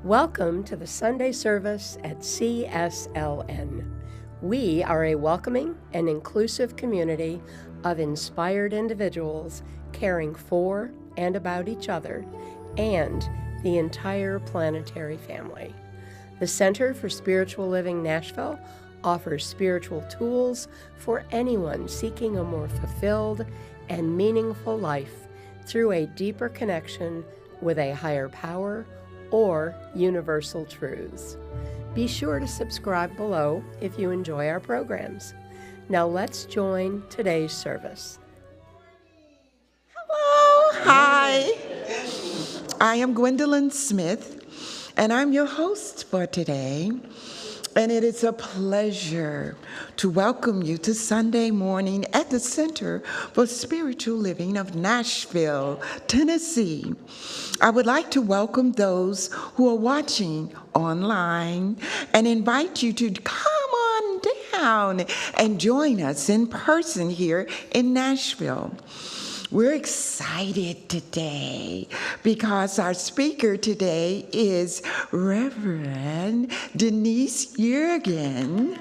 Welcome to the Sunday service at CSLN. We are a welcoming and inclusive community of inspired individuals caring for and about each other and the entire planetary family. The Center for Spiritual Living Nashville offers spiritual tools for anyone seeking a more fulfilled and meaningful life through a deeper connection with a higher power or universal truths. Be sure to subscribe below if you enjoy our programs. Now let's join today's service. Hello, hi. I am Gwendolyn Smith, and I'm your host for today. And it is a pleasure to welcome you to Sunday morning at the Center for Spiritual Living of Nashville, Tennessee. I would like to welcome those who are watching online and invite you to come on down and join us in person here in Nashville. We're excited today because our speaker today is Reverend Denise Yeargin,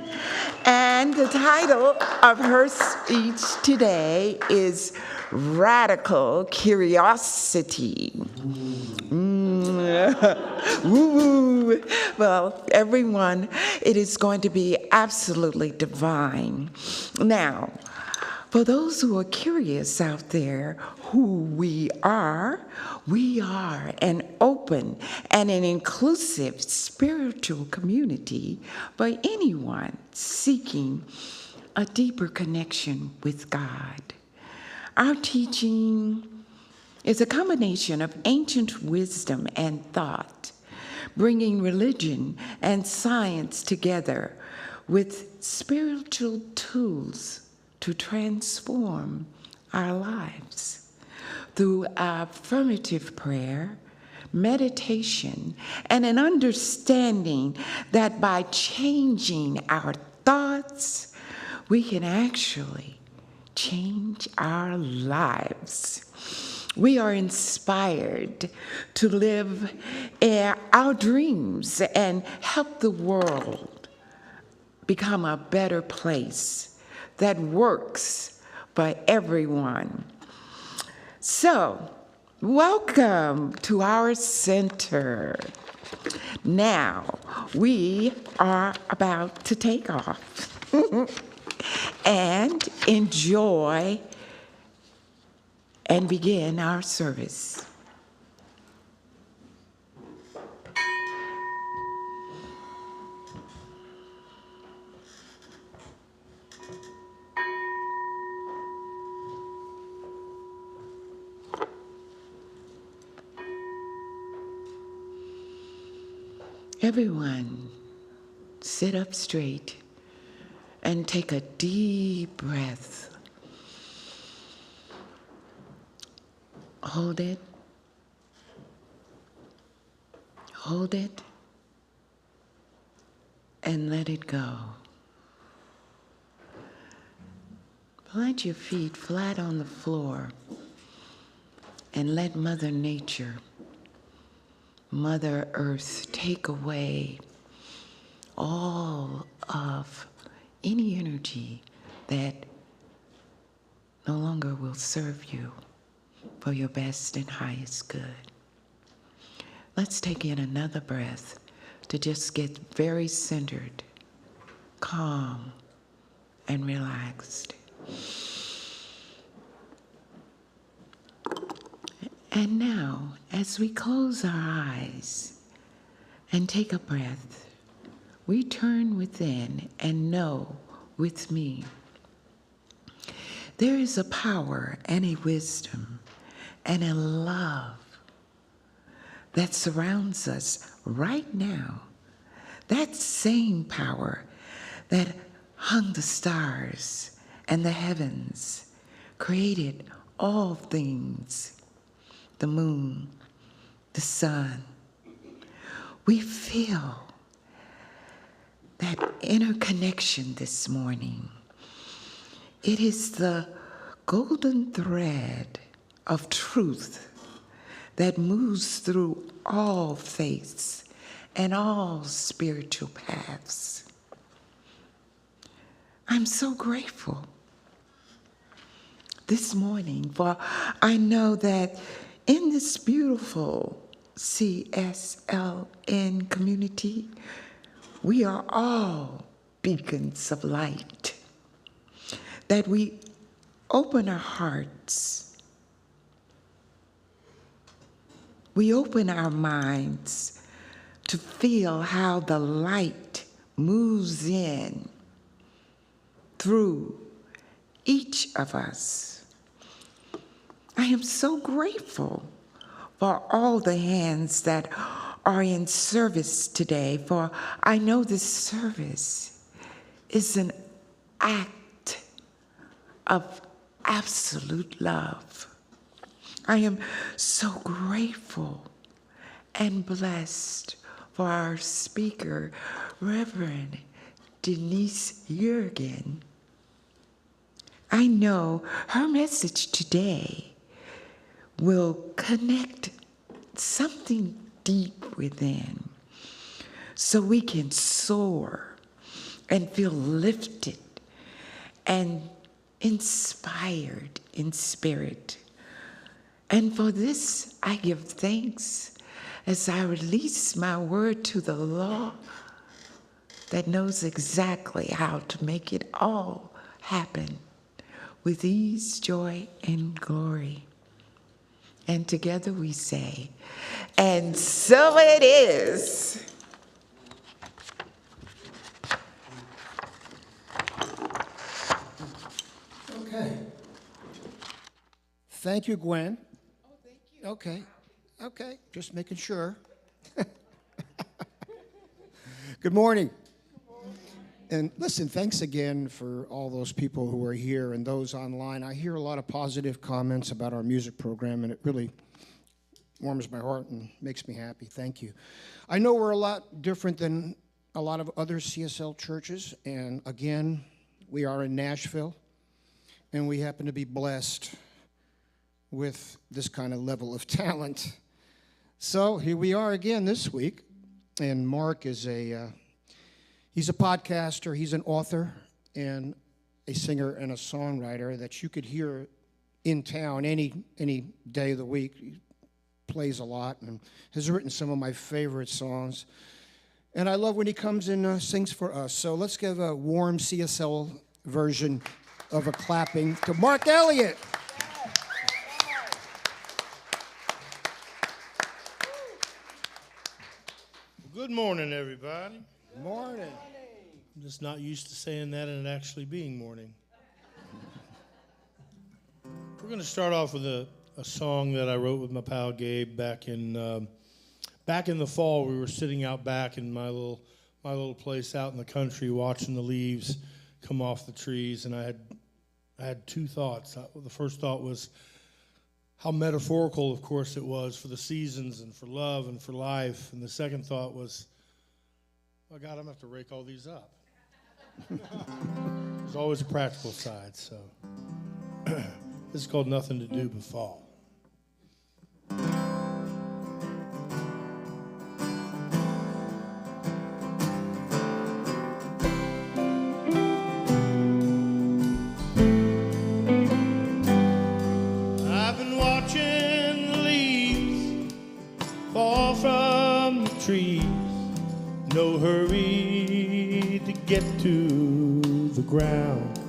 and the title of her speech today is Radical Curiosity. Woo-woo. Well, everyone, it is going to be absolutely divine. Now, for those who are curious out there who we are an open and an inclusive spiritual community for anyone seeking a deeper connection with God. Our teaching is a combination of ancient wisdom and thought, bringing religion and science together with spiritual tools to transform our lives through affirmative prayer, meditation, and an understanding that by changing our thoughts, we can actually change our lives. We are inspired to live our dreams and help the world become a better place that works for everyone. So, welcome to our center. Now, we are about to take off and enjoy and begin our service. Everyone, sit up straight and take a deep breath. Hold it. Hold it. And let it go. Plant your feet flat on the floor and let Mother Nature, Mother Earth, take away all of any energy that no longer will serve you for your best and highest good. Let's take in another breath to just get very centered, calm, and relaxed. And now, as we close our eyes and take a breath, we turn within and know with me there is a power and a wisdom and a love that surrounds us right now. That same power that hung the stars and the heavens, created all things, the moon, the sun. We feel that inner connection this morning. It is the golden thread of truth that moves through all faiths and all spiritual paths. I'm so grateful this morning, for I know that in this beautiful CSLN community, we are all beacons of light, that we open our hearts, we open our minds to feel how the light moves in through each of us. I am so grateful for all the hands that are in service today, for I know this service is an act of absolute love. I am so grateful and blessed for our speaker, Reverend Denise Yeargin. I know her message today will connect something deep within, so we can soar and feel lifted and inspired in spirit. And for this, I give thanks as I release my word to the law that knows exactly how to make it all happen with ease, joy, and glory. And together we say, and so it is. Okay. Thank you, Gwen. Oh, thank you. Okay, just making sure. Good morning. And listen, thanks again for all those people who are here and those online. I hear a lot of positive comments about our music program, and it really warms my heart and makes me happy. Thank you. I know we're a lot different than a lot of other CSL churches, and again, we are in Nashville, and we happen to be blessed with this kind of level of talent. So here we are again this week, and Mark is he's a podcaster, he's an author, and a singer and a songwriter that you could hear in town any day of the week. He plays a lot and has written some of my favorite songs. And I love when he comes and sings for us. So let's give a warm CSL version of a clapping to Mark Elliott. Good morning, everybody. Good morning. I'm just not used to saying that and it actually being morning. We're going to start off with a song that I wrote with my pal Gabe back in the fall. We were sitting out back in my little place out in the country, watching the leaves come off the trees, and I had two thoughts. The first thought was how metaphorical, of course, it was for the seasons and for love and for life. And the second thought was, oh, God, I'm going to have to rake all these up. There's always a practical side, so. This is called Nothing to Do But Fall. Trees, no hurry to get to the ground.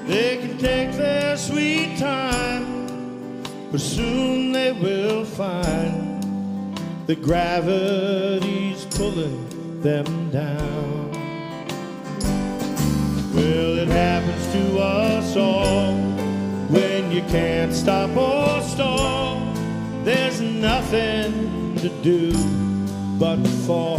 They can take their sweet time, but soon they will find that gravity's pulling them down. Well, it happens to us all when you can't stop or stall. There's nothing to do but fall.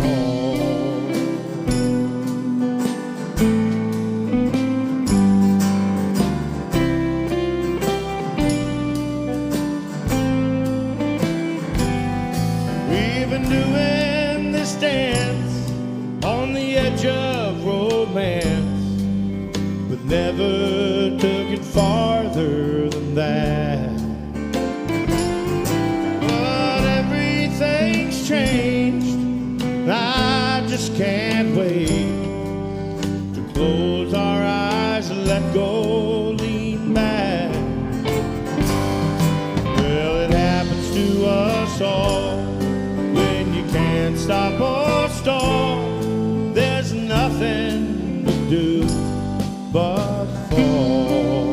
We've been doing this dance on the edge of romance, but never took it farther than that. Change. just can't wait to close our eyes and let go, lean back. Well, it happens to us all when you can't stop or stall. There's nothing to do but fall.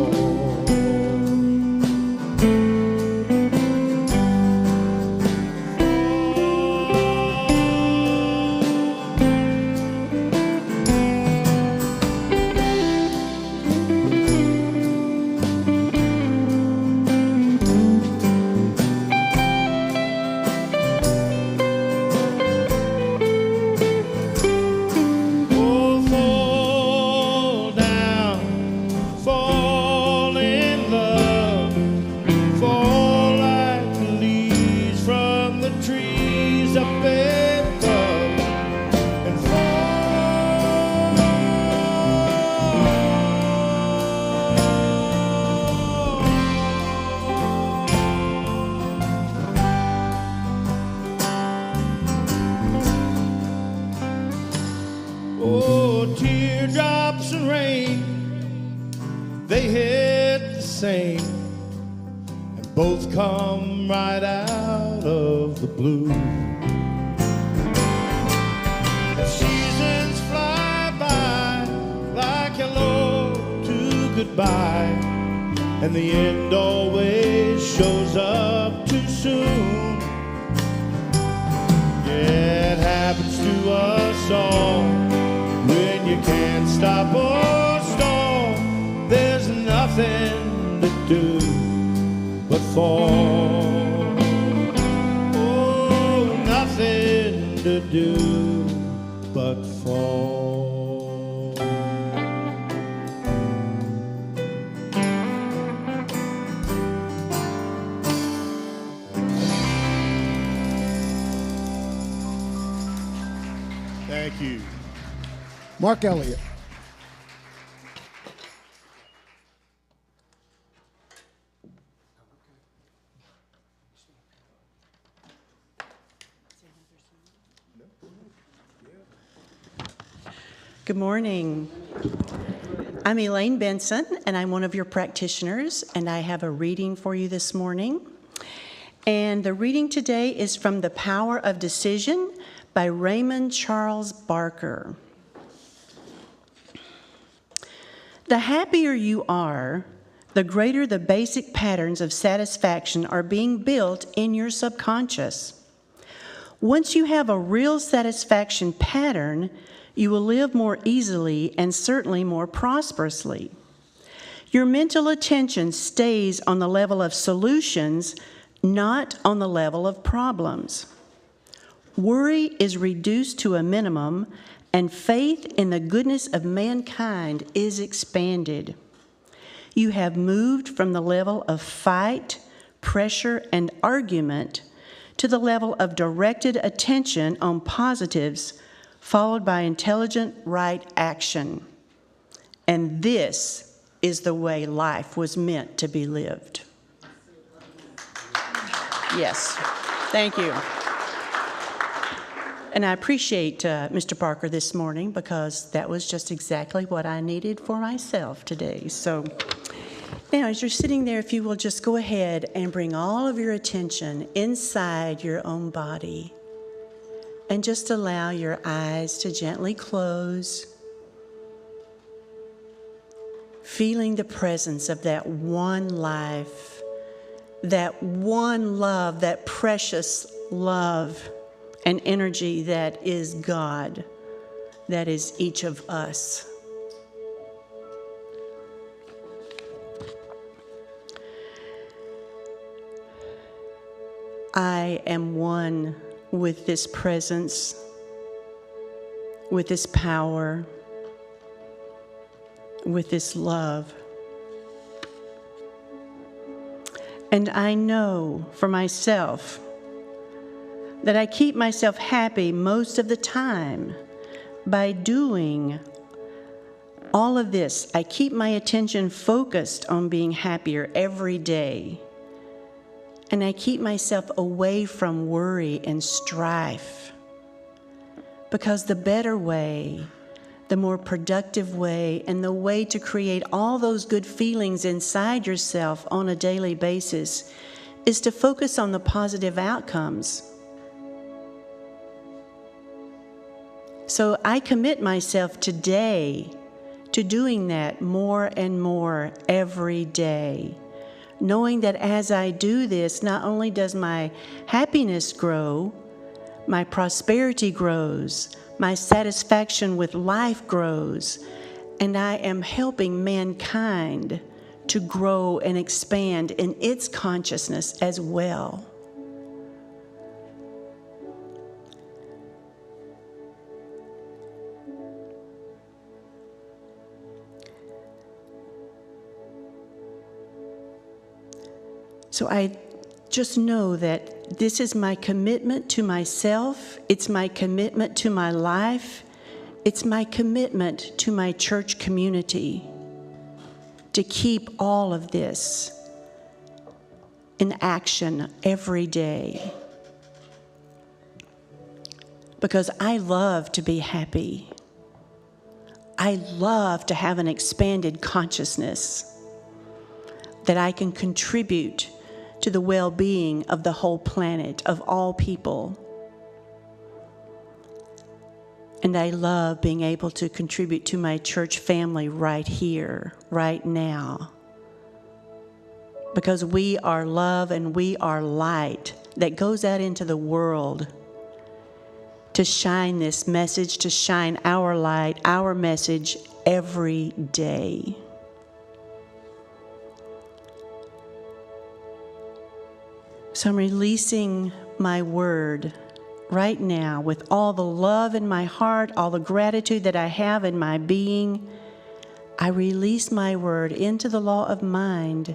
Oh, teardrops and rain, they hit the same, and both come right out of the blue. The seasons fly by like hello to goodbye, and the end always shows up too soon. Yeah, it happens to us all when you can't stop or stall. There's nothing to do but fall. Oh, nothing to do but fall. Thank you. Mark Elliott. Good morning. I'm Elaine Benson, and I'm one of your practitioners, and I have a reading for you this morning. And the reading today is from The Power of Decision by Raymond Charles Barker. The happier you are, the greater the basic patterns of satisfaction are being built in your subconscious. Once you have a real satisfaction pattern, you will live more easily and certainly more prosperously. Your mental attention stays on the level of solutions, not on the level of problems. Worry is reduced to a minimum, and faith in the goodness of mankind is expanded. You have moved from the level of fight, pressure, and argument to the level of directed attention on positives, followed by intelligent, right action. And this is the way life was meant to be lived. Yes, thank you. And I appreciate Mr. Parker this morning, because that was just exactly what I needed for myself today. So now, as you're sitting there, if you will just go ahead and bring all of your attention inside your own body, and just allow your eyes to gently close, feeling the presence of that one life, that one love, that precious love and energy that is God, that is each of us. I am one with this presence, with this power, with this love. And I know for myself that I keep myself happy most of the time by doing all of this. I keep my attention focused on being happier every day. And I keep myself away from worry and strife. because the better way, the more productive way, and the way to create all those good feelings inside yourself on a daily basis is to focus on the positive outcomes. So I commit myself today to doing that more and more every day, knowing that as I do this, not only does my happiness grow, my prosperity grows, my satisfaction with life grows, and I am helping mankind to grow and expand in its consciousness as well. So I just know that this is my commitment to myself, it's my commitment to my life, it's my commitment to my church community to keep all of this in action every day. Because I love to be happy. I love to have an expanded consciousness that I can contribute to the well-being of the whole planet, of all people. And I love being able to contribute to my church family right here, right now. Because we are love and we are light that goes out into the world to shine this message, to shine our light, our message every day. So I'm releasing my word right now with all the love in my heart, all the gratitude that I have in my being. I release my word into the law of mind,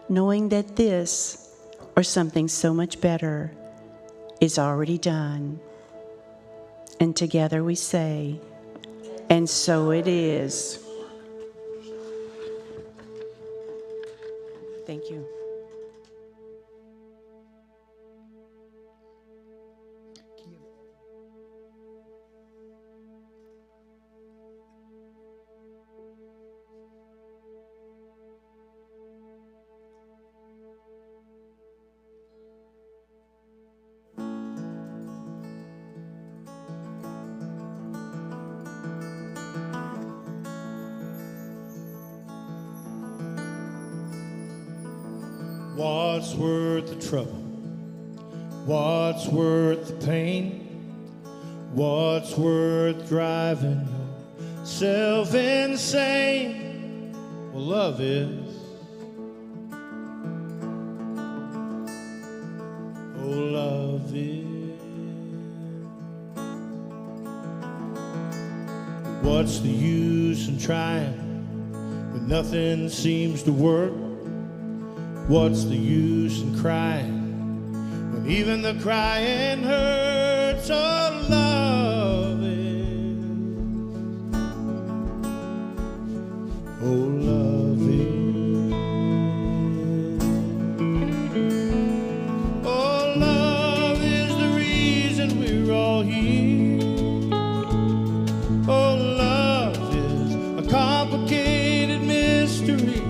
knowing that this, or something so much better, is already done. And together we say, and so it is. Thank you. What's worth the trouble? What's worth the pain? What's worth driving yourself insane? Well, love is. Oh, love is. What's the use in trying when nothing seems to work? What's the use in crying when even the crying hurts? Oh, love is. Oh, love is. Oh, love is the reason we're all here. Oh, love is a complicated mystery,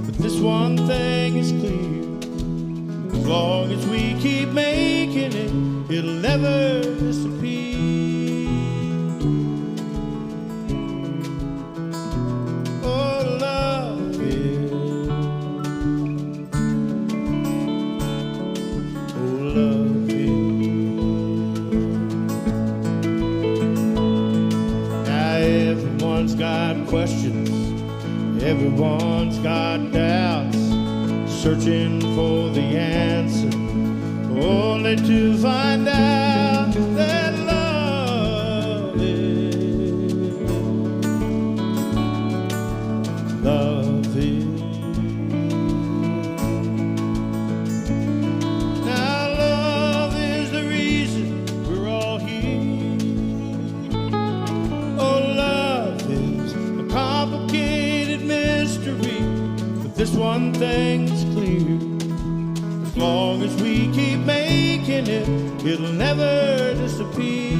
but this one thing is clear. As long as we keep making it, it'll never disappear. Oh, love is. Oh, love is. Now everyone's got questions, everyone's got doubts, searching for the answer, only to find out that love is. Love is. Now love is the reason we're all here. Oh, love is a complicated mystery, but this one thing's clear. As long as we keep making it, it'll never disappear.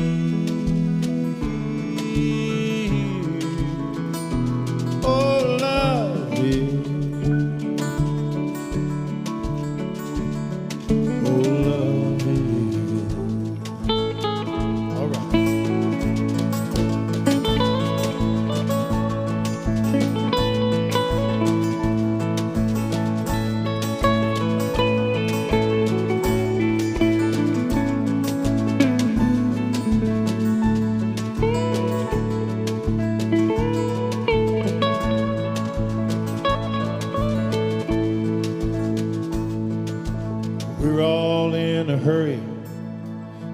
we're all in a hurry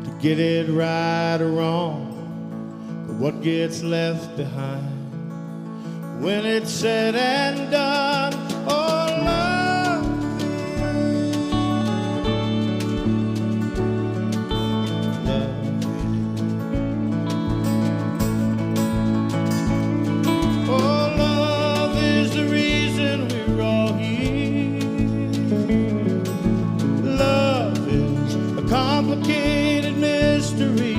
to get it right or wrong. But what gets left behind when it's said and done? Oh, love, love. Oh, love is the reason we're all here. Love is a complicated mystery,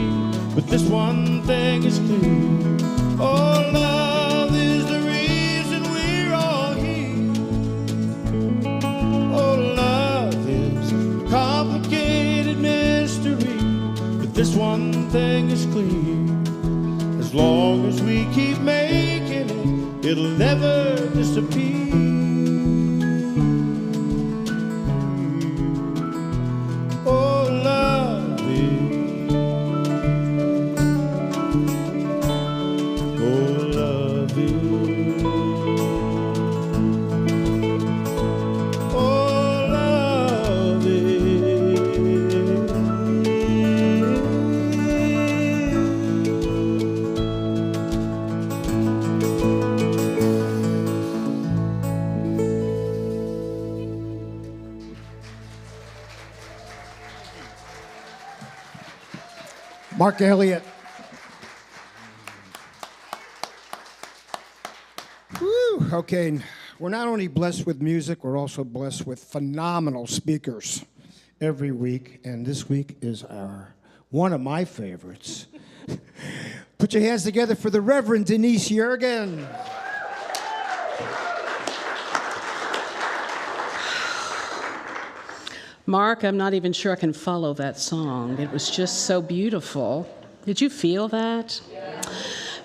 but this one thing is clear. Oh, love is the reason we're all here. Oh, love is a complicated mystery, but this one thing is clear. As long as we keep making it, it'll never disappear. Oh, love is. Oh, love is. Oh, love is. Mark Elliott. Woo, okay, we're not only blessed with music, we're also blessed with phenomenal speakers every week, and this week is one of my favorites. Put your hands together for the Reverend Denise Yeargin. Mark, I'm not even sure I can follow that song. It was just so beautiful. Did you feel that? Yeah.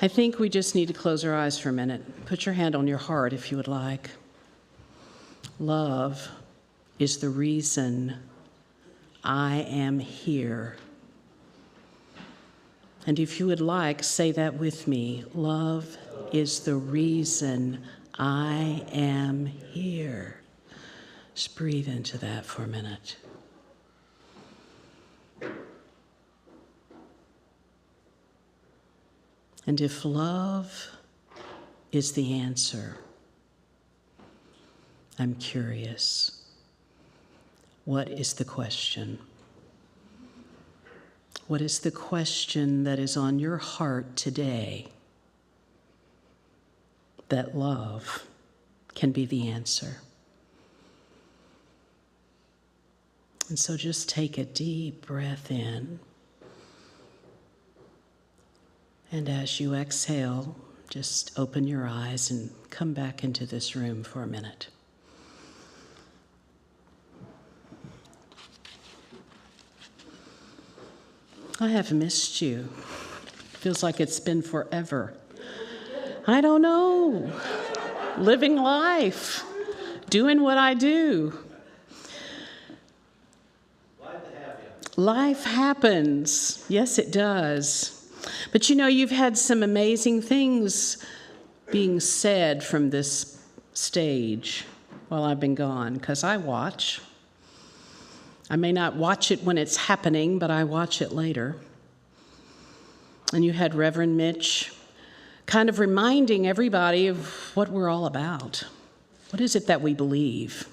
I think we just need to close our eyes for a minute. Put your hand on your heart if you would like. Love is the reason I am here. And if you would like, say that with me. Love is the reason I am here. Just breathe into that for a minute. And if love is the answer, I'm curious. What is the question? What is the question that is on your heart today that love can be the answer? And so just take a deep breath in. And as you exhale, just open your eyes and come back into this room for a minute. I have missed you. Feels like it's been forever. I don't know. Living life, doing what I do. Life happens. Yes, it does. But you know, you've had some amazing things being said from this stage while I've been gone, because I watch. I may not watch it when it's happening, but I watch it later. And you had Reverend Mitch kind of reminding everybody of what we're all about. What is it that we believe?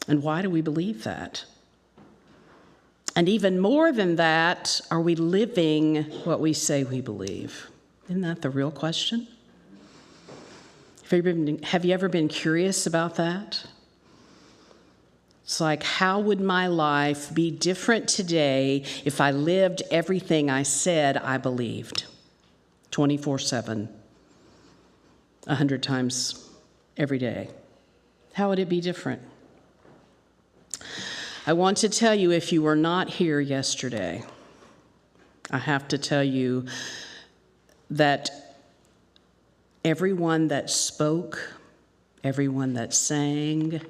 And why do we believe that? And even more than that, are we living what we say we believe? Isn't that the real question? Have you ever been curious about that? It's like, how would my life be different today if I lived everything I said I believed? 24/7, 100 times every day. How would it be different? I want to tell you, if you were not here yesterday, I have to tell you that everyone that spoke, everyone that sang,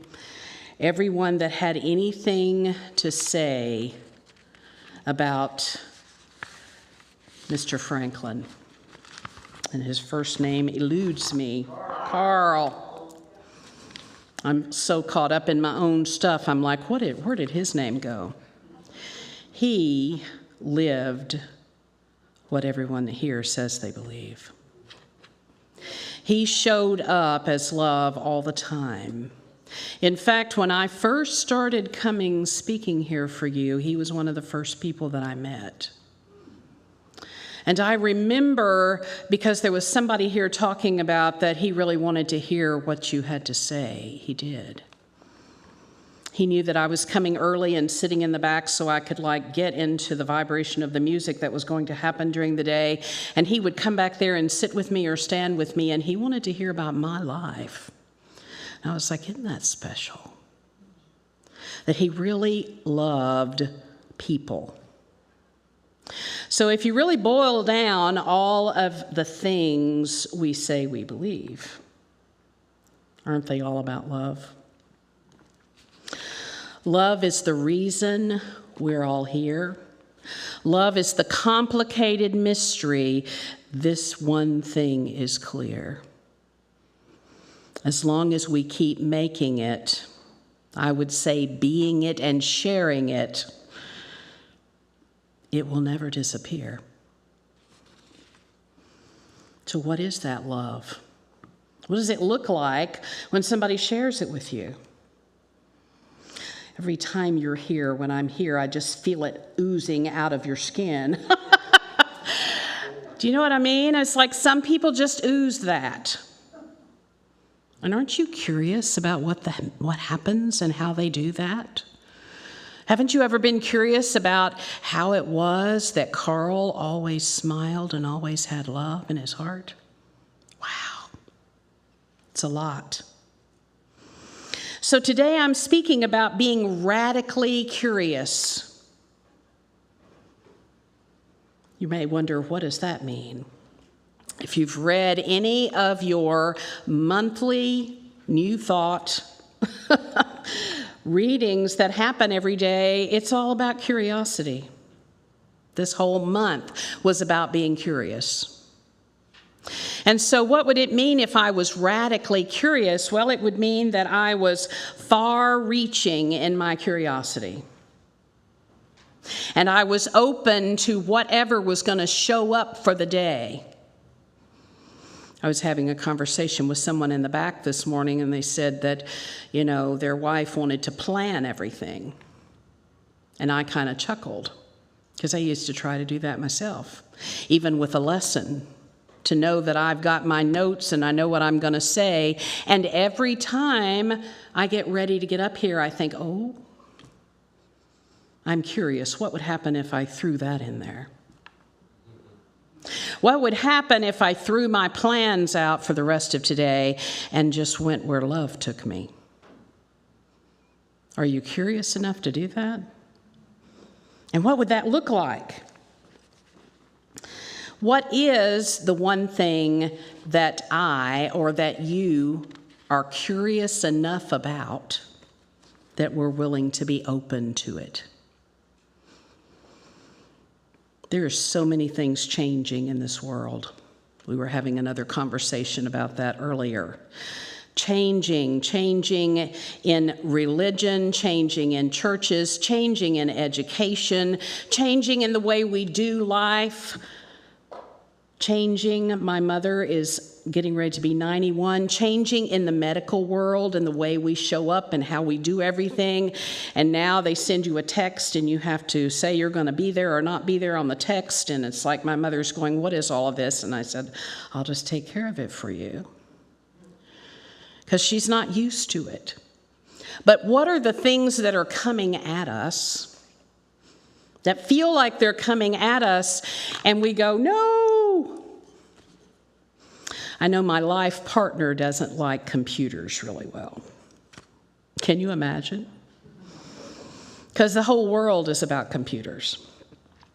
everyone that had anything to say about Mr. Franklin, and his first name eludes me, Carl. I'm so caught up in my own stuff, I'm like, where did his name go? He lived what everyone here says they believe. He showed up as love all the time. In fact, when I first started speaking here for you, he was one of the first people that I met. And I remember, because there was somebody here talking about that he really wanted to hear what you had to say. He did. He knew that I was coming early and sitting in the back so I could get into the vibration of the music that was going to happen during the day. And he would come back there and sit with me or stand with me, and he wanted to hear about my life. And I was like, isn't that special? That he really loved people. So if you really boil down all of the things we say we believe, aren't they all about love? Love is the reason we're all here. Love is the complicated mystery. This one thing is clear. As long as we keep making it, I would say being it and sharing it, it will never disappear. So what is that love? What does it look like when somebody shares it with you? Every time you're here, when I'm here, I just feel it oozing out of your skin. Do you know what I mean? It's like some people just ooze that. And aren't you curious about what happens and how they do that? Haven't you ever been curious about how it was that Carl always smiled and always had love in his heart? Wow. It's a lot. So today I'm speaking about being radically curious. You may wonder, what does that mean? If you've read any of your monthly New Thought readings that happen every day, it's all about curiosity. This whole month was about being curious. And so what would it mean if I was radically curious? Well, it would mean that I was far-reaching in my curiosity. And I was open to whatever was going to show up for the day. I was having a conversation with someone in the back this morning, and they said that, their wife wanted to plan everything. And I kind of chuckled, because I used to try to do that myself, even with a lesson, to know that I've got my notes and I know what I'm going to say. And every time I get ready to get up here, I think, oh, I'm curious, what would happen if I threw that in there? What would happen if I threw my plans out for the rest of today and just went where love took me? Are you curious enough to do that? And what would that look like? What is the one thing that I or that you are curious enough about that we're willing to be open to it? There are so many things changing in this world. We were having another conversation about that earlier. Changing in religion, changing in churches, changing in education, changing in the way we do life. Changing, my mother is getting ready to be 91, changing in the medical world and the way we show up and how we do everything. And now they send you a text and you have to say you're going to be there or not be there on the text. And it's like my mother's going, what is all of this? And I said, I'll just take care of it for you. Because she's not used to it. But what are the things that are coming at us that feel like they're coming at us and we go, no. I know my life partner doesn't like computers really well. Can you imagine? Because the whole world is about computers.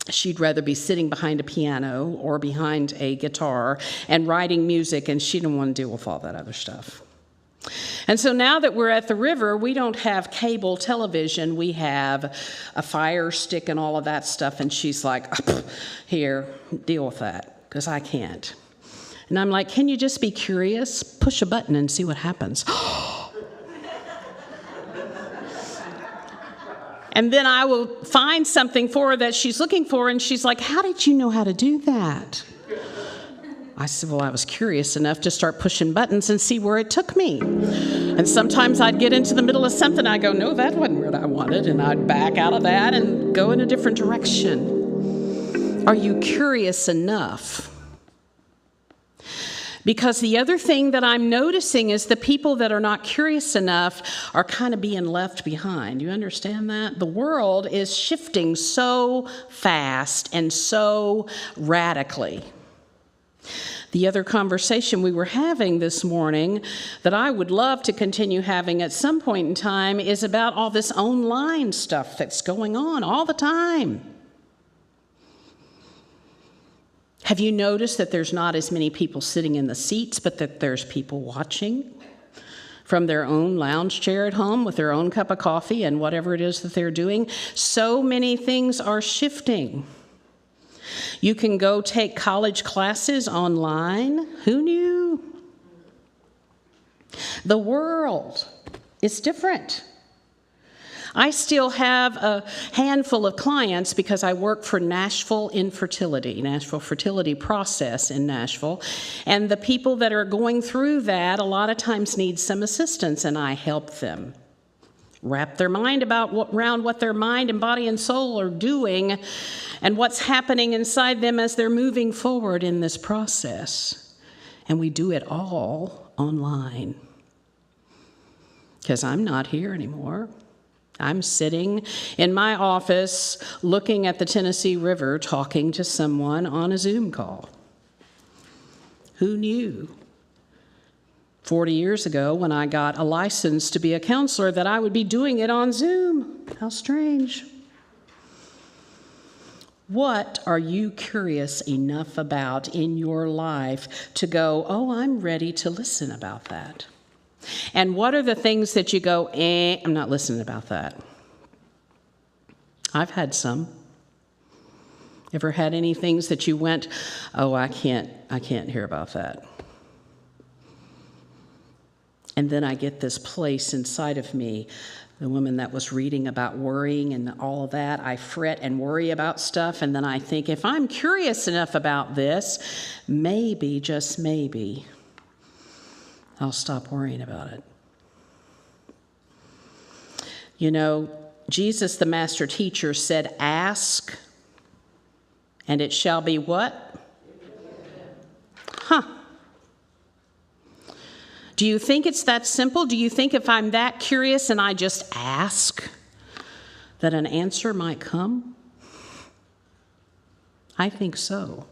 She'd rather be sitting behind a piano or behind a guitar and writing music, and she didn't want to deal with all that other stuff. And so now that we're at the river, we don't have cable television. We have a Fire Stick and all of that stuff. And she's like, here, deal with that, because I can't. And I'm like, can you just be curious? Push a button and see what happens. And then I will find something for her that she's looking for, and she's like, how did you know how to do that? I said, well, I was curious enough to start pushing buttons and see where it took me. And sometimes I'd get into the middle of something, I'd go, no, that wasn't what I wanted, and I'd back out of that and go in a different direction. Are you curious enough? Because the other thing that I'm noticing is the people that are not curious enough are kind of being left behind. You understand that? The world is shifting so fast and so radically. The other conversation we were having this morning that I would love to continue having at some point in time is about all this online stuff that's going on all the time. Have you noticed that there's not as many people sitting in the seats, but that there's people watching from their own lounge chair at home with their own cup of coffee and whatever it is that they're doing? So many things are shifting. You can go take college classes online. Who knew? The world is different. I still have a handful of clients because I work for Nashville Infertility, Nashville Fertility Process in Nashville. And the people that are going through that a lot of times need some assistance, and I help them wrap their mind around what their mind and body and soul are doing and what's happening inside them as they're moving forward in this process. And we do it all online. Because I'm not here anymore. I'm sitting in my office looking at the Tennessee River talking to someone on a Zoom call. Who knew 40 years ago when I got a license to be a counselor that I would be doing it on Zoom? How strange. What are you curious enough about in your life to go, oh, I'm ready to listen about that? And what are the things that you go, I'm not listening about that? I've had some. Ever had any things that you went, oh, I can't hear about that? And then I get this place inside of me, the woman that was reading about worrying and all of that. I fret and worry about stuff, and then I think, if I'm curious enough about this, maybe, just maybe, I'll stop worrying about it. You know, Jesus, the master teacher, said, ask, and it shall be what? Do you think it's that simple? Do you think if I'm that curious and I just ask, that an answer might come? I think so.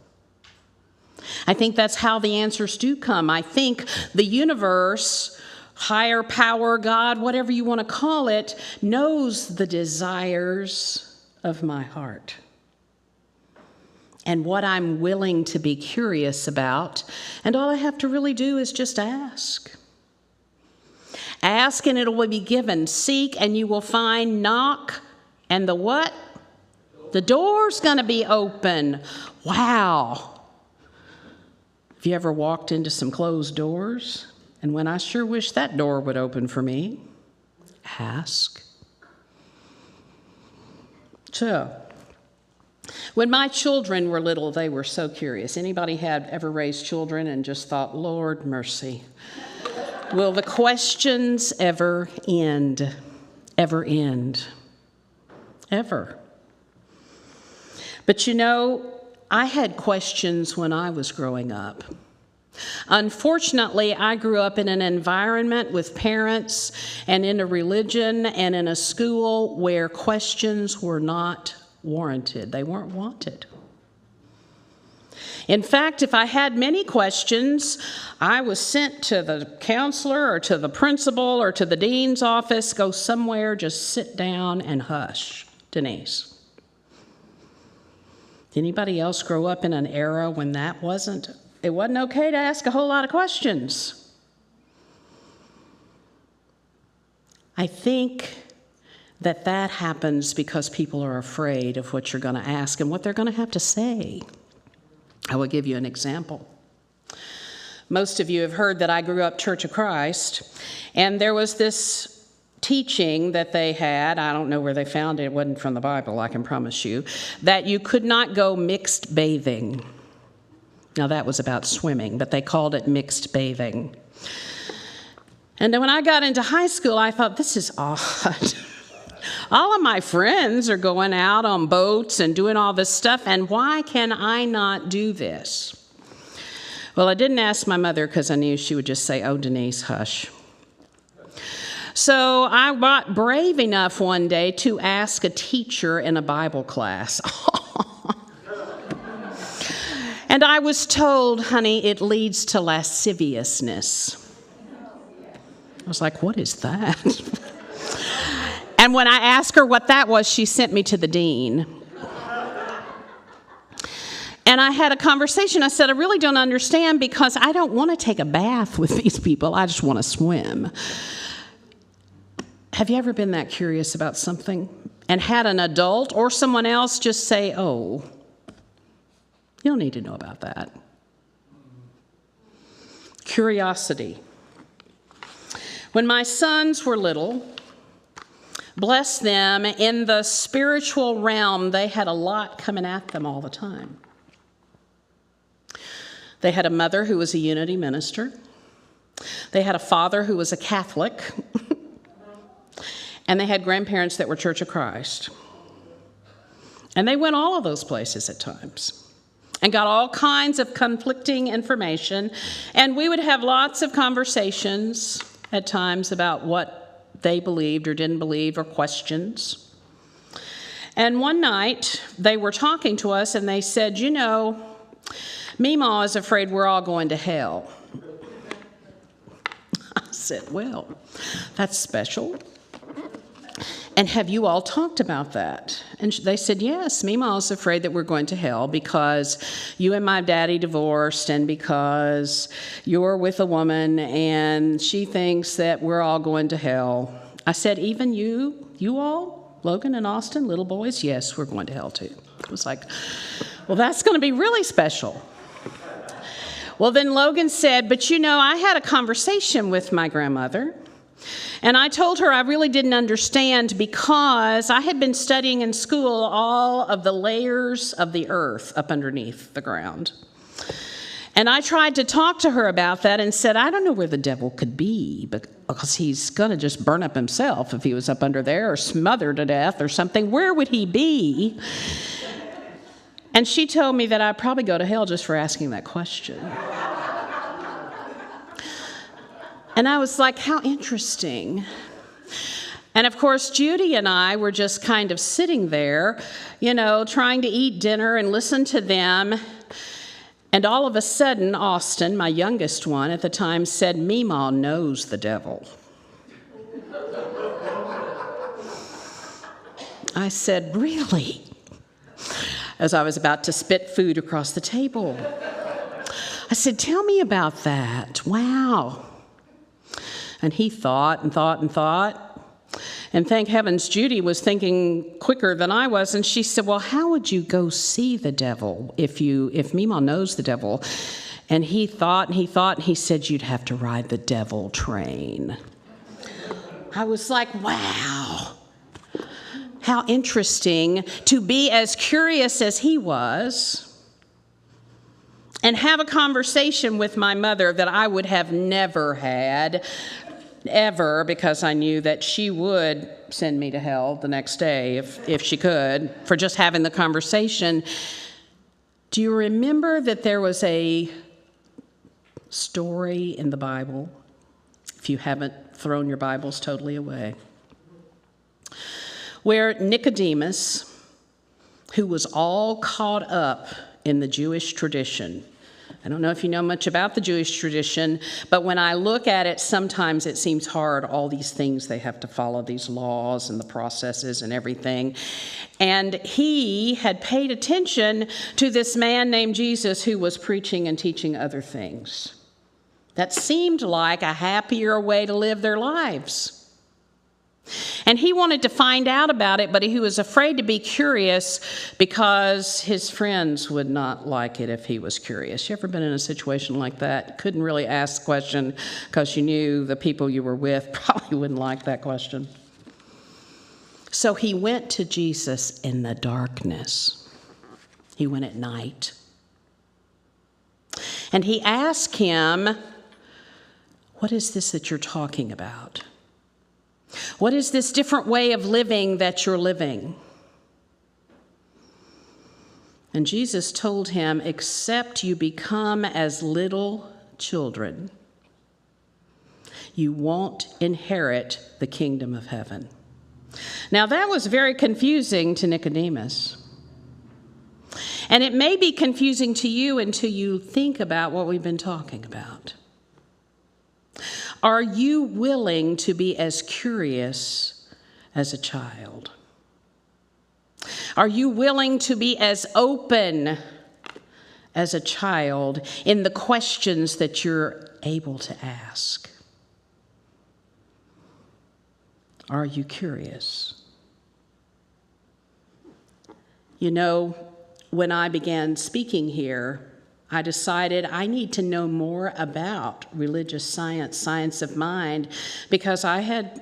I think that's how the answers do come. I think the universe, higher power, God, whatever you want to call it, knows the desires of my heart and what I'm willing to be curious about. And all I have to really do is just ask. Ask and it will be given. Seek and you will find. Knock and the what? The door's going to be open. Wow. Have you ever walked into some closed doors and went, I sure wish that door would open for me? Ask. So, when my children were little, they were so curious. Anybody had ever raised children and just thought, Lord mercy, will the questions ever end? Ever end? Ever. But you know, I had questions when I was growing up. Unfortunately, I grew up in an environment with parents and in a religion and in a school where questions were not warranted. They weren't wanted. In fact, if I had many questions, I was sent to the counselor or to the principal or to the dean's office, go somewhere, just sit down and hush. Denise. Did anybody else grow up in an era when it wasn't okay to ask a whole lot of questions? I think that happens because people are afraid of what you're going to ask and what they're going to have to say. I will give you an example. Most of you have heard that I grew up Church of Christ, and there was this teaching that they had, I don't know where they found it, it wasn't from the Bible, I can promise you, that you could not go mixed bathing. Now that was about swimming, but they called it mixed bathing. And then when I got into high school, I thought, this is odd. All of my friends are going out on boats and doing all this stuff, and why can I not do this? Well, I didn't ask my mother because I knew she would just say, oh, Denise, hush. So I got brave enough one day to ask a teacher in a Bible class. And I was told, honey, it leads to lasciviousness. I was like, what is that? And when I asked her what that was, she sent me to the dean. And I had a conversation. I said, I really don't understand because I don't want to take a bath with these people. I just want to swim. Have you ever been that curious about something and had an adult or someone else just say, oh, you don't need to know about that? Curiosity. When my sons were little, bless them, in the spiritual realm, they had a lot coming at them all the time. They had a mother who was a unity minister. They had a father who was a Catholic. And they had grandparents that were Church of Christ. And they went all of those places at times and got all kinds of conflicting information. And we would have lots of conversations at times about what they believed or didn't believe or questions. And one night they were talking to us and they said, you know, Meemaw is afraid we're all going to hell. I said, well, that's special. And have you all talked about that? And they said, yes, Meemaw's afraid that we're going to hell because you and my daddy divorced and because you're with a woman and she thinks that we're all going to hell. I said, even you all, Logan and Austin, little boys, yes, we're going to hell too. It was like, well, that's going to be really special. Well, then Logan said, but you know, I had a conversation with my grandmother. And I told her I really didn't understand because I had been studying in school all of the layers of the earth up underneath the ground. And I tried to talk to her about that and said, I don't know where the devil could be because he's going to just burn up himself if he was up under there or smothered to death or something. Where would he be? And she told me that I'd probably go to hell just for asking that question. And I was like, how interesting. And of course, Judy and I were just kind of sitting there, you know, trying to eat dinner and listen to them. And all of a sudden, Austin, my youngest one at the time, said, Meemaw knows the devil. I said, really? As I was about to spit food across the table. I said, tell me about that. Wow. And he thought and thought and thought. And thank heavens, Judy was thinking quicker than I was. And she said, well, how would you go see the devil if Meemaw knows the devil? And he thought and he thought, and he said, you'd have to ride the devil train. I was like, wow. How interesting to be as curious as he was and have a conversation with my mother that I would have never had, ever, because I knew that she would send me to hell the next day if she could, for just having the conversation. Do you remember that there was a story in the Bible, if you haven't thrown your Bibles totally away, where Nicodemus, who was all caught up in the Jewish tradition, I don't know if you know much about the Jewish tradition, but when I look at it, sometimes it seems hard, all these things they have to follow, these laws and the processes and everything. And he had paid attention to this man named Jesus who was preaching and teaching other things that seemed like a happier way to live their lives. And he wanted to find out about it, but he was afraid to be curious because his friends would not like it if he was curious. You ever been in a situation like that? Couldn't really ask the question because you knew the people you were with probably wouldn't like that question. So he went to Jesus in the darkness. He went at night. And he asked him, "What is this that you're talking about? What is this different way of living that you're living?" And Jesus told him, "Except you become as little children, you won't inherit the kingdom of heaven." Now that was very confusing to Nicodemus. And it may be confusing to you until you think about what we've been talking about. Are you willing to be as curious as a child? Are you willing to be as open as a child in the questions that you're able to ask? Are you curious? You know, when I began speaking here, I decided I need to know more about religious science, science of mind, because I had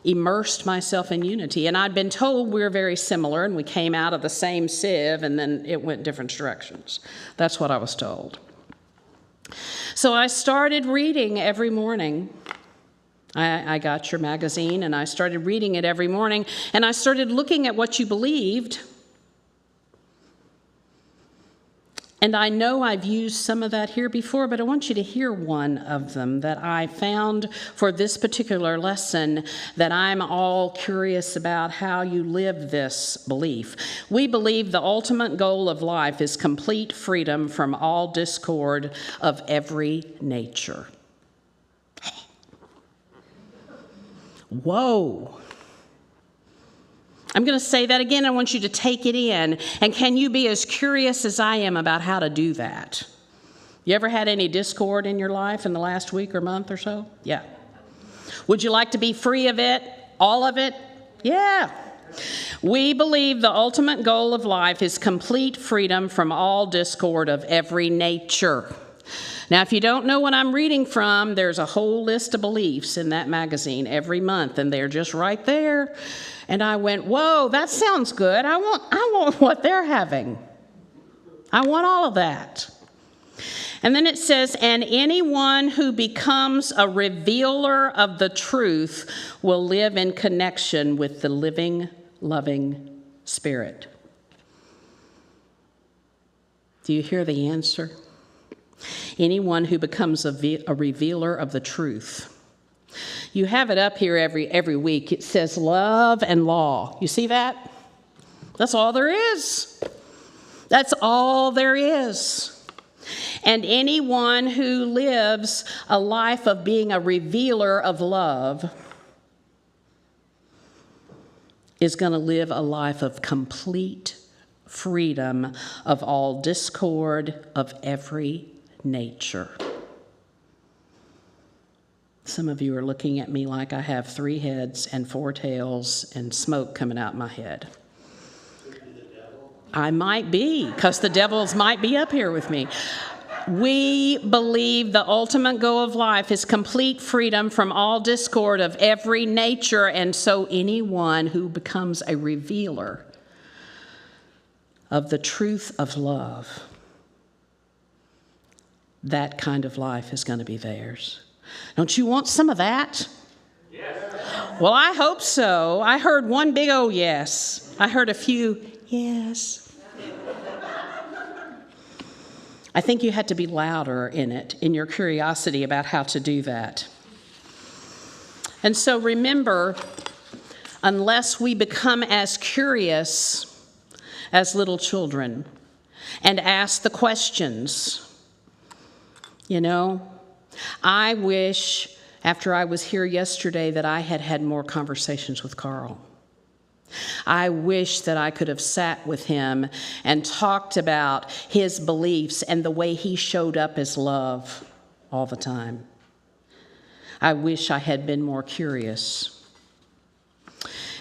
immersed myself in unity. And I'd been told we were very similar and we came out of the same sieve and then it went different directions. That's what I was told. So I started reading every morning. I got your magazine and I started reading it every morning, and I started looking at what you believed. And I know I've used some of that here before, but I want you to hear one of them that I found for this particular lesson that I'm all curious about how you live this belief. We believe the ultimate goal of life is complete freedom from all discord of every nature. Whoa. I'm going to say that again. I want you to take it in. And can you be as curious as I am about how to do that? You ever had any discord in your life in the last week or month or so? Yeah. Would you like to be free of it? All of it? Yeah. We believe the ultimate goal of life is complete freedom from all discord of every nature. Now, if you don't know what I'm reading from, there's a whole list of beliefs in that magazine every month, and they're just right there. And I went, whoa, that sounds good. I want what they're having. I want all of that. And then it says, and anyone who becomes a revealer of the truth will live in connection with the living, loving Spirit. Do you hear the answer? Anyone who becomes a revealer of the truth. You have it up here every week. It says love and law. You see that? That's all there is. That's all there is. And anyone who lives a life of being a revealer of love is going to live a life of complete freedom of all discord of every nature. Some of you are looking at me like I have 3 heads and 4 tails and smoke coming out my head. I might be, because the devils might be up here with me. We believe the ultimate goal of life is complete freedom from all discord of every nature, and so anyone who becomes a revealer of the truth of love, that kind of life is going to be theirs. Don't you want some of that? Yes. Well, I hope so. I heard one big oh yes. I heard a few yes. I think you had to be louder in it, in your curiosity about how to do that. And so remember, unless we become as curious as little children and ask the questions, you know, I wish after I was here yesterday that I had had more conversations with Carl. I wish that I could have sat with him and talked about his beliefs and the way he showed up as love all the time. I wish I had been more curious.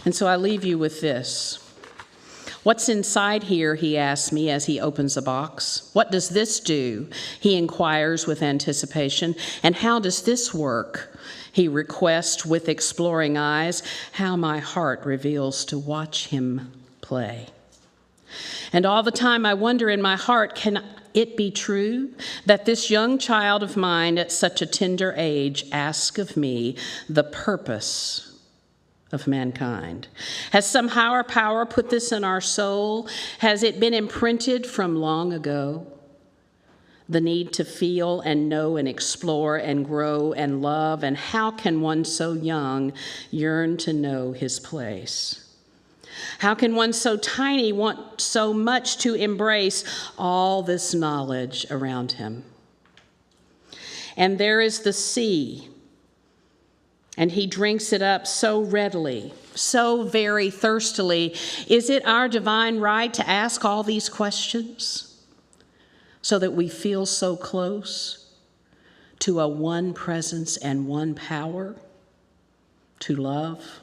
And so I leave you with this. What's inside here, he asks me as he opens the box. What does this do? He inquires with anticipation. And how does this work? He requests with exploring eyes. How my heart reveals to watch him play. And all the time I wonder in my heart, can it be true that this young child of mine at such a tender age asks of me the purpose of mankind? Has some higher power put this in our soul? Has it been imprinted from long ago? The need to feel and know and explore and grow and love, and how can one so young yearn to know his place? How can one so tiny want so much to embrace all this knowledge around him? And there is the sea, and he drinks it up so readily, so very thirstily. Is it our divine right to ask all these questions so that we feel so close to a one presence and one power, to love?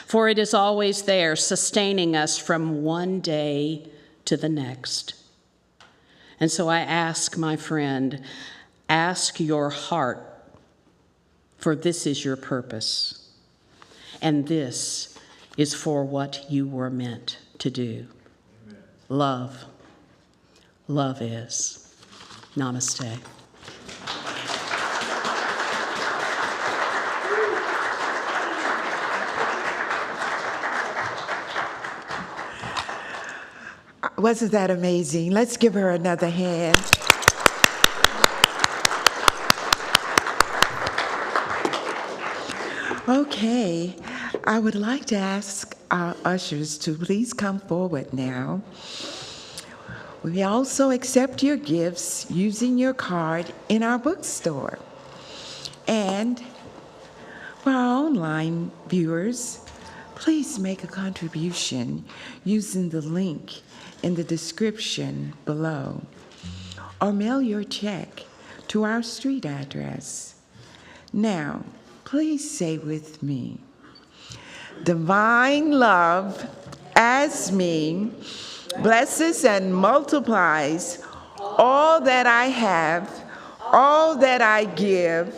For it is always there, sustaining us from one day to the next. And so I ask, my friend, ask your heart, for this is your purpose, and this is for what you were meant to do. Amen. Love. Love is. Namaste. Wasn't that amazing? Let's give her another hand. Okay, I would like to ask our ushers to please come forward now. We also accept your gifts using your card in our bookstore. And for our online viewers, please make a contribution using the link in the description below, or mail your check to our street address. Now, please say with me, divine love as me blesses and multiplies all that I have, all that I give,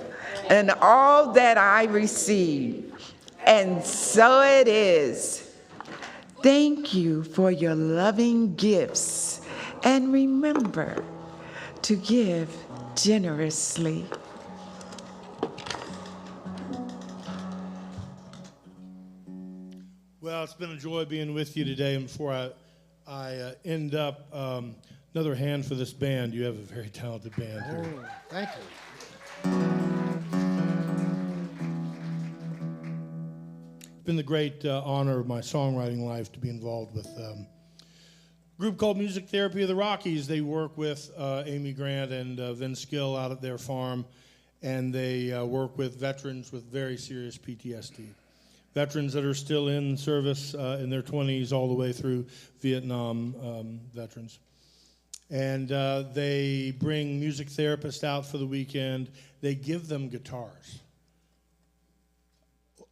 and all that I receive. And so it is. Thank you for your loving gifts, and remember to give generously. Well, it's been a joy being with you today. And before I end up, another hand for this band. You have a very talented band here. Oh, thank you. It's been the great honor of my songwriting life to be involved with a group called Music Therapy of the Rockies. They work with Amy Grant and Vince Gill out at their farm, and they work with veterans with very serious PTSD. Veterans that are still in service in their 20s all the way through Vietnam veterans. And they bring music therapists out for the weekend. They give them guitars.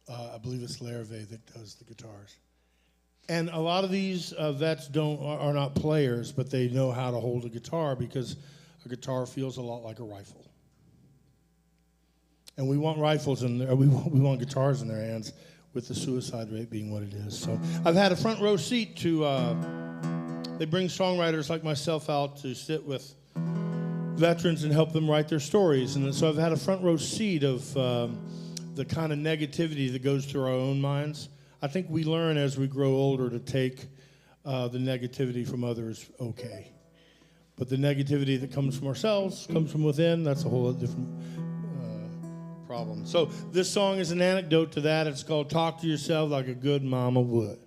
I believe it's Larrivee that does the guitars. And a lot of these vets are not players, but they know how to hold a guitar because a guitar feels a lot like a rifle. And we want rifles in there, we want guitars in their hands, with the suicide rate being what it is. So I've had a front row seat to, they bring songwriters like myself out to sit with veterans and help them write their stories. And so I've had a front row seat of the kind of negativity that goes through our own minds. I think we learn as we grow older to take the negativity from others okay. But the negativity that comes from ourselves, comes from within, that's a whole different problem. So this song is an anecdote to that. It's called Talk to Yourself Like a Good Mama Would.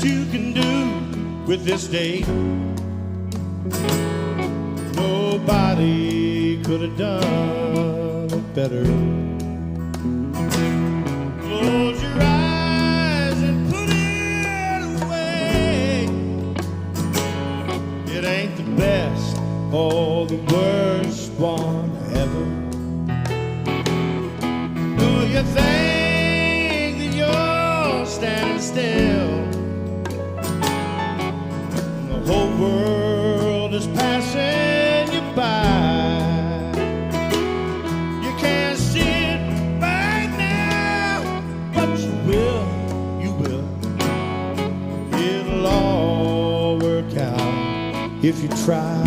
best you can do with this day. Nobody could have done it better. Close your eyes and put it away. It ain't the best or the worst one ever. Do you think that you're standing still? The whole world is passing you by. You can't see it right now, but you will. It'll all work out if you try.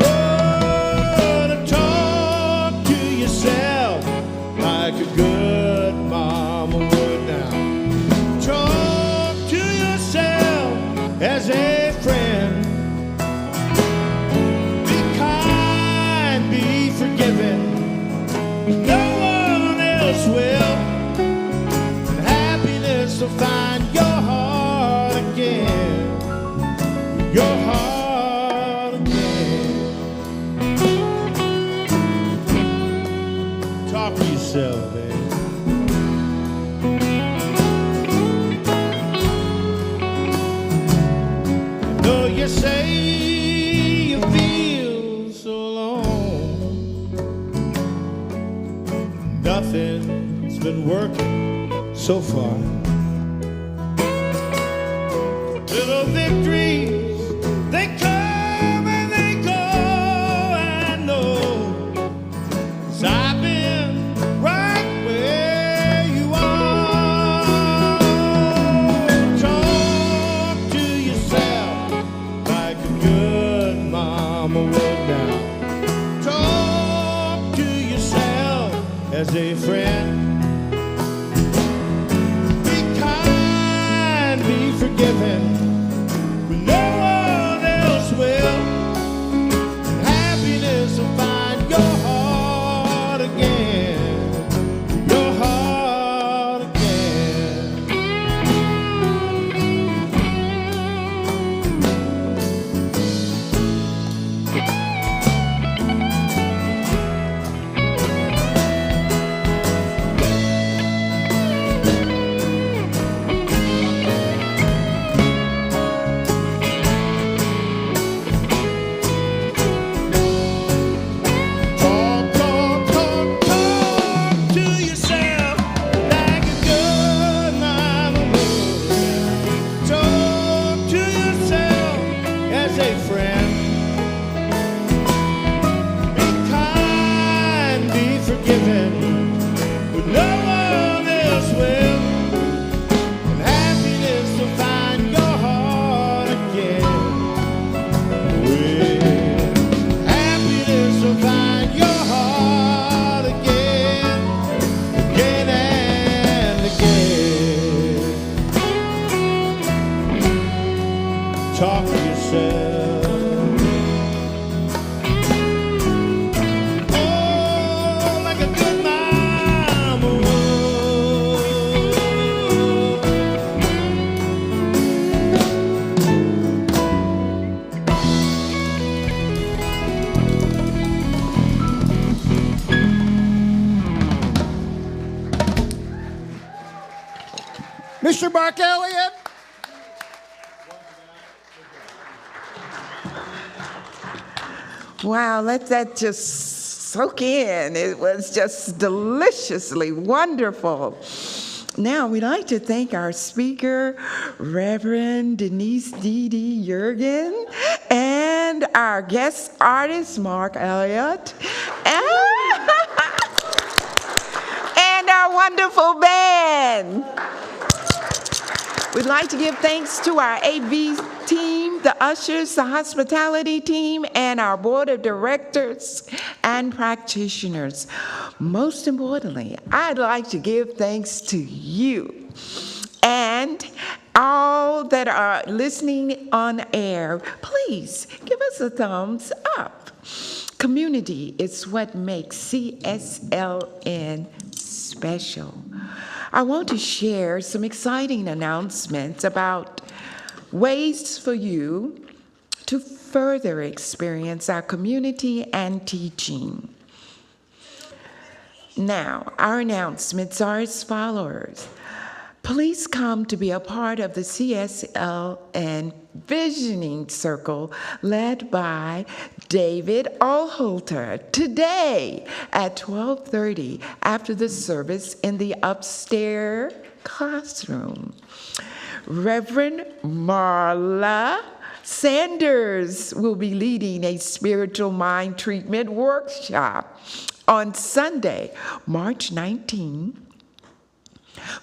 Oh, to talk to yourself like a good mama would now. Talk to yourself as a friend. Be kind, be forgiving. No one else will. And happiness will find your heart again. Your heart again. Talk to yourself, baby. Though you say you feel so alone, nothing's been working so far. Little victories, they come and they go, I know. 'Cause I've been right where you are. Talk to yourself like a good mama would now. Talk to yourself as a friend. Be kind, be forgiving. When no one else will. Happiness will find your heart again. Your heart again. Talk to yourself like a good mama would. Talk to yourself as a friend. Be kind, be forgiving, but no one else will. And happiness will find your heart again. Well, happiness will find your heart again, again and again. Talk to yourself. Oh, like a good mama would. Mr. Mark Elliott. Wow, let that just soak in. It was just deliciously wonderful. Now, we'd like to thank our speaker, Reverend Denise D.D. Yeargin, and our guest artist, Mark Elliott, and our wonderful band. We'd like to give thanks to our AV team, the ushers, the hospitality team, and our board of directors and practitioners. Most importantly, I'd like to give thanks to you and all that are listening on air. Please give us a thumbs up. Community is what makes CSLN special. I want to share some exciting announcements about ways for you to further experience our community and teaching. Now, our announcements are as follows. Please come to be a part of the CSLN Visioning Circle led by David Allholter today at 12:30 after the service in the upstairs classroom. Reverend Marla Sanders will be leading a spiritual mind treatment workshop on Sunday, March 19,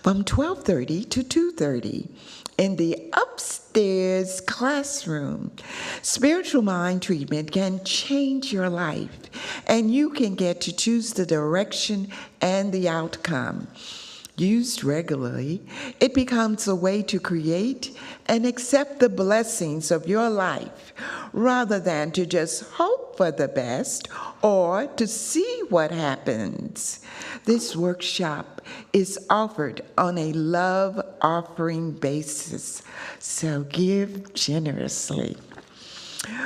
from 12:30 to 2:30 in the upstairs classroom. Spiritual mind treatment can change your life, and you can get to choose the direction and the outcome. Used regularly, it becomes a way to create and accept the blessings of your life rather than to just hope for the best or to see what happens. This workshop is offered on a love offering basis, so give generously.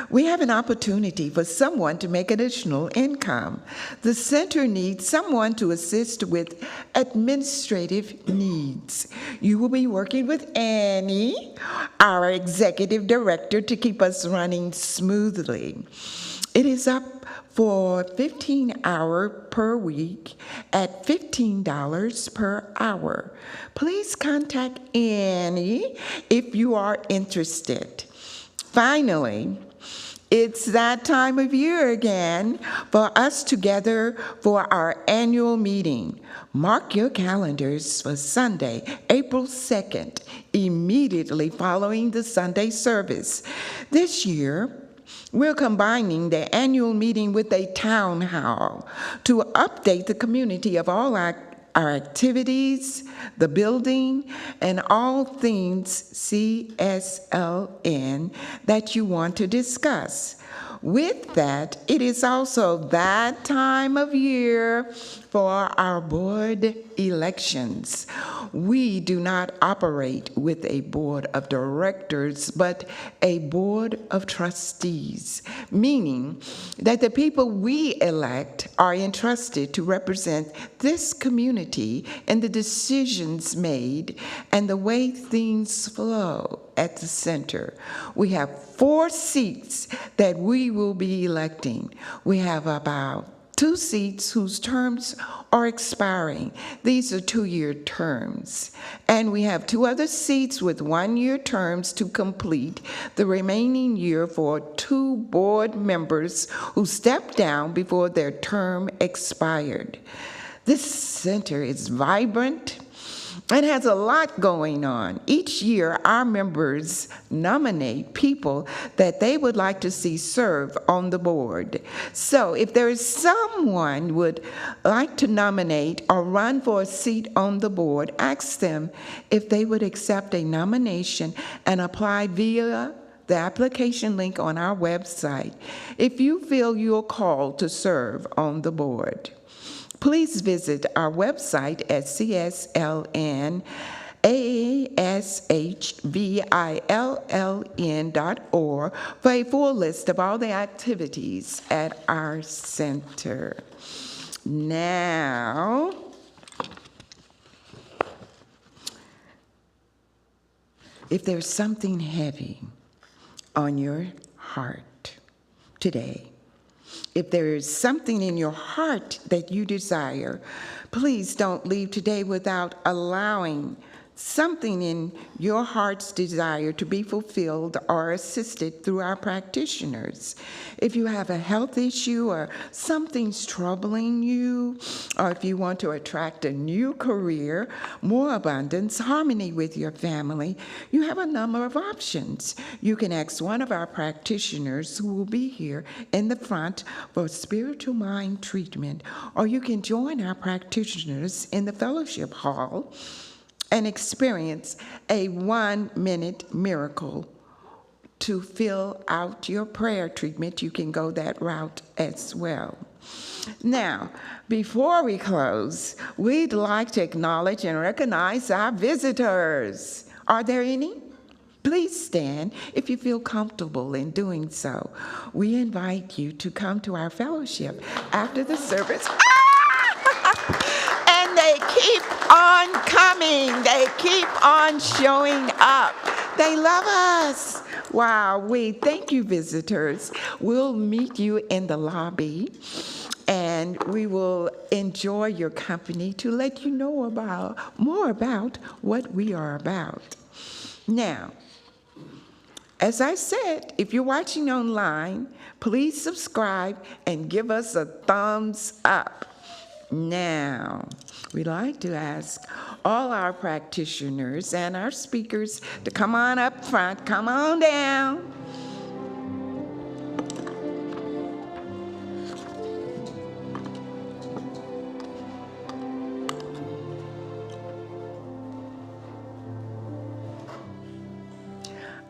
We have an opportunity for someone to make additional income. The center needs someone to assist with administrative needs. You will be working with Annie, our executive director, to keep us running smoothly. It is up for 15 hours per week at $15 per hour. Please contact Annie if you are interested. Finally, it's that time of year again for us to gather for our annual meeting. Mark your calendars for Sunday, April 2nd, immediately following the Sunday service. This year, we're combining the annual meeting with a town hall to update the community of all our activities, the building, and all things CSLN that you want to discuss. With that, it is also that time of year for our board elections. We do not operate with a board of directors, but a board of trustees, meaning that the people we elect are entrusted to represent this community in the decisions made and the way things flow at the center. We have 4 seats that we will be electing. We have about 2 seats whose terms are expiring. These are 2-year terms. And we have 2 other seats with 1-year terms to complete the remaining year for 2 board members who stepped down before their term expired. This center is vibrant and has a lot going on. Each year, our members nominate people that they would like to see serve on the board. So if there is someone would like to nominate or run for a seat on the board, ask them if they would accept a nomination and apply via the application link on our website if you feel you're called to serve on the board. Please visit our website at CSLNASHVILLN.org for a full list of all the activities at our center. Now, if there's something heavy on your heart today, if there is something in your heart that you desire, please don't leave today without allowing something in your heart's desire to be fulfilled or assisted through our practitioners. If you have a health issue or something's troubling you, or if you want to attract a new career, more abundance, harmony with your family, you have a number of options. You can ask one of our practitioners who will be here in the front for spiritual mind treatment, or you can join our practitioners in the fellowship hall and experience a 1-minute miracle. To fill out your prayer treatment, you can go that route as well. Now, before we close, we'd like to acknowledge and recognize our visitors. Are there any? Please stand if you feel comfortable in doing so. We invite you to come to our fellowship after the service. And they keep on coming. They keep on showing up. They love us. Wow, we thank you, visitors. We'll meet you in the lobby, and we will enjoy your company to let you know more about what we are about. Now, as I said, if you're watching online, please subscribe and give us a thumbs up. Now, we'd like to ask all our practitioners and our speakers to come on up front, come on down.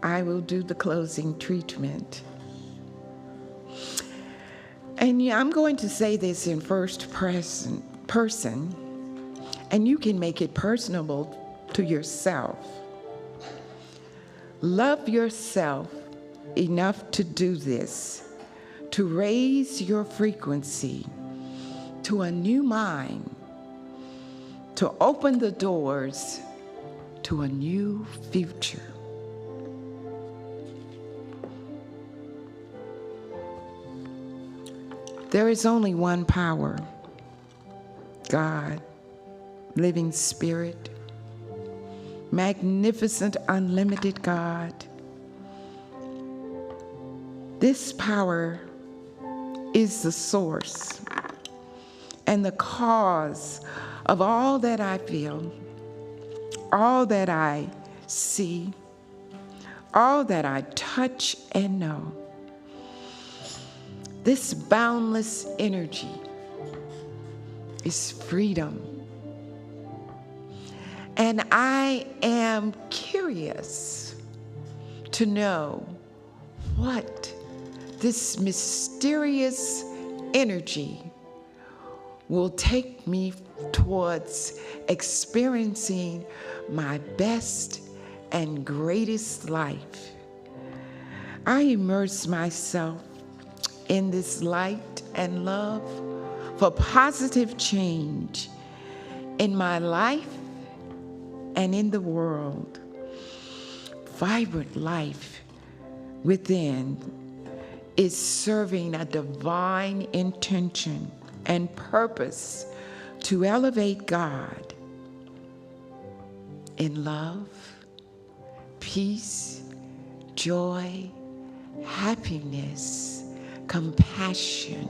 I will do the closing treatment. And I'm going to say this in first person, and you can make it personable to yourself. Love yourself enough to do this, to raise your frequency to a new mind, to open the doors to a new future. There is only one power, God, living spirit, magnificent, unlimited God. This power is the source and the cause of all that I feel, all that I see, all that I touch and know. This boundless energy is freedom. And I am curious to know what this mysterious energy will take me towards experiencing my best and greatest life. I immerse myself in this light and love for positive change in my life and in the world. Vibrant life within is serving a divine intention and purpose to elevate God in love, peace, joy, happiness, compassion,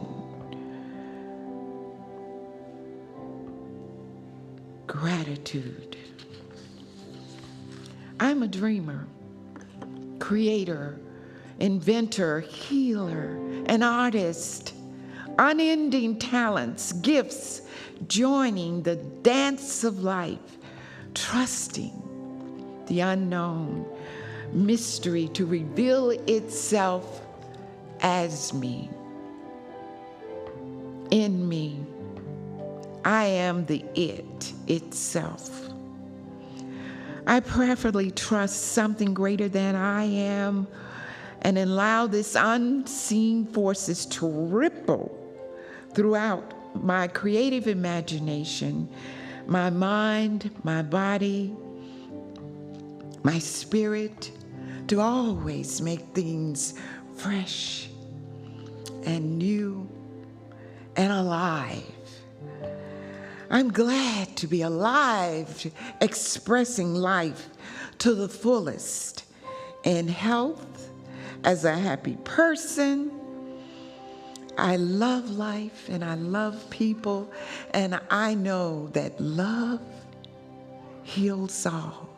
gratitude. I'm a dreamer, creator, inventor, healer, an artist, unending talents, gifts, joining the dance of life, trusting the unknown mystery to reveal itself as me. In me, I am the it itself. I prayerfully trust something greater than I am and allow this unseen forces to ripple throughout my creative imagination, my mind, my body, my spirit, to always make things fresh and new and alive. I'm glad to be alive, expressing life to the fullest in health, as a happy person. I love life and I love people, and I know that love heals all.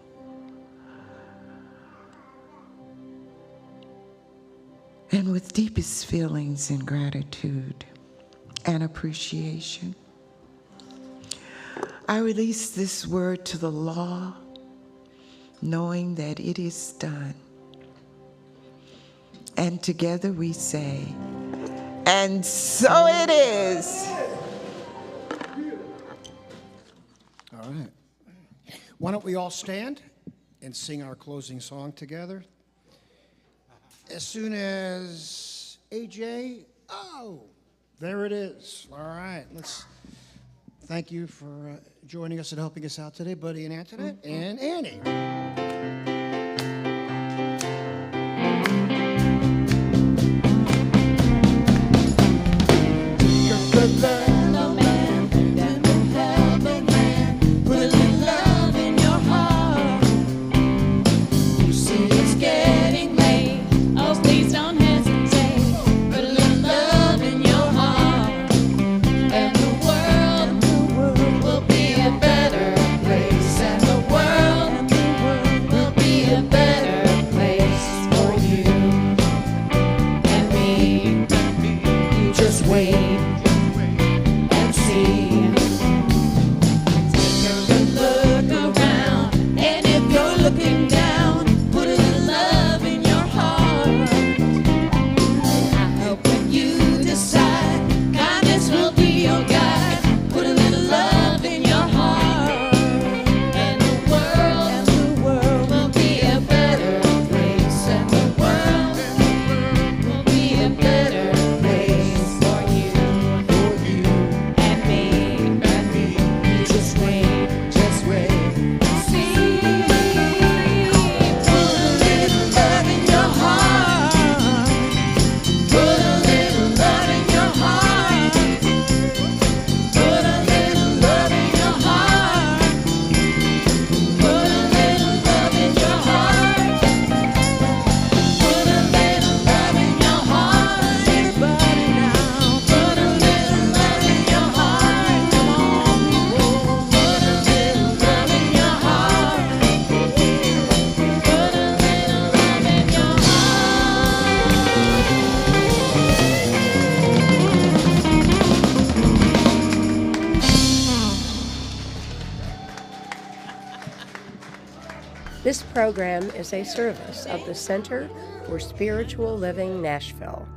And with deepest feelings and gratitude and appreciation, I release this word to the law, knowing that it is done. And together we say, And so it is. All right. Why don't we all stand and sing our closing song together? As soon as AJ, there it is. All right, let's thank you for joining us and helping us out today, Buddy and Antoinette and Annie. This program is a service of the Center for Spiritual Living Nashville.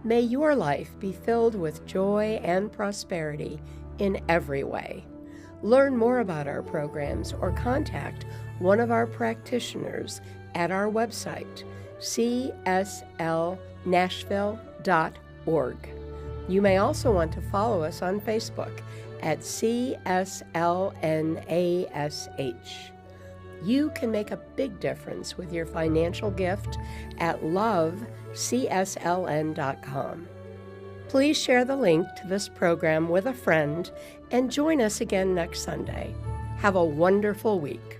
May your life be filled with joy and prosperity in every way. Learn more about our programs or contact one of our practitioners at our website, cslnashville.org. You may also want to follow us on Facebook at CSLNASH. You can make a big difference with your financial gift at lovecsln.com. Please share the link to this program with a friend and join us again next Sunday. Have a wonderful week.